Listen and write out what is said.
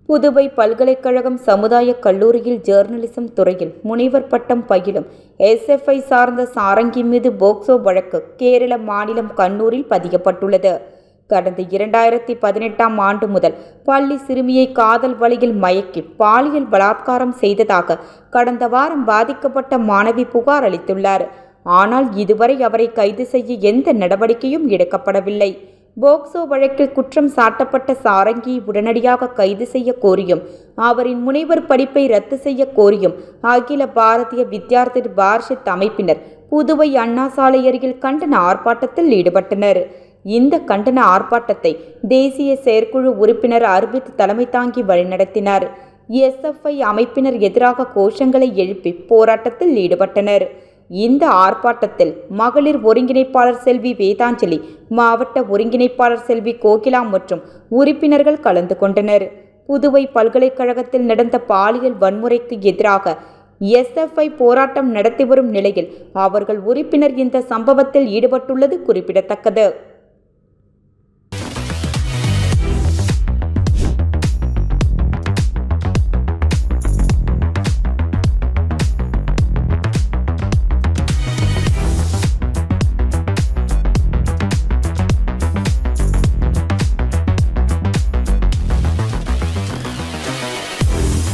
புதுவை பல்கலைக்கழகம் சமுதாய கல்லூரியில் ஜேர்னலிசம் துறையில் முனைவர் பட்டம் பயிலும் எஸ்எஃப்ஐ சார்ந்த சாரங்கி மீது போக்சோ வழக்கு கேரள மாநிலம் கண்ணூரில் பதியப்பட்டுள்ளது. கடந்த 2018ஆம் ஆண்டு முதல் பள்ளி சிறுமியை காதல் வலையில் மயக்கி பாலியல் பலாத்காரம் செய்ததாக கடந்த வாரம் பாதிக்கப்பட்ட மாணவி புகார் அளித்துள்ளார். ஆனால் இதுவரை அவரை கைது செய்ய எந்த நடவடிக்கையும் எடுக்கப்படவில்லை. போக்சோ வழக்கில் குற்றம் சாட்டப்பட்ட சாரங்கியை உடனடியாக கைது செய்ய கோரியும் அவரின் முனைவர் படிப்பை ரத்து செய்ய கோரியும் அகில பாரதிய வித்யார்த்தி பாரிஷத் அமைப்பினர் புதுவை அண்ணா சாலை அருகில் கண்டன ஆர்ப்பாட்டத்தில் ஈடுபட்டனர். இந்த கண்டன ஆர்ப்பாட்டத்தை தேசிய செயற்குழு உறுப்பினர் அர்பித் தலைமை தாங்கி வழிநடத்தினார். எஸ்எஃப்ஐ அமைப்பினர் எதிராக கோஷங்களை எழுப்பி போராட்டத்தில் ஈடுபட்டனர். இந்த ஆர்ப்பாட்டத்தில் மகளிர் ஒருங்கிணைப்பாளர் செல்வி வேதாஞ்சலி, மாவட்ட ஒருங்கிணைப்பாளர் செல்வி கோகிலா மற்றும் உறுப்பினர்கள் கலந்து கொண்டனர். புதுவை பல்கலைக்கழகத்தில் நடந்த பாலியல் வன்முறைக்கு எதிராக எஸ்எஃப்ஐ போராட்டம் நடத்தி வரும் நிலையில் அவர்கள் உறுப்பினர் இந்த சம்பவத்தில் ஈடுபட்டுள்ளது குறிப்பிடத்தக்கது.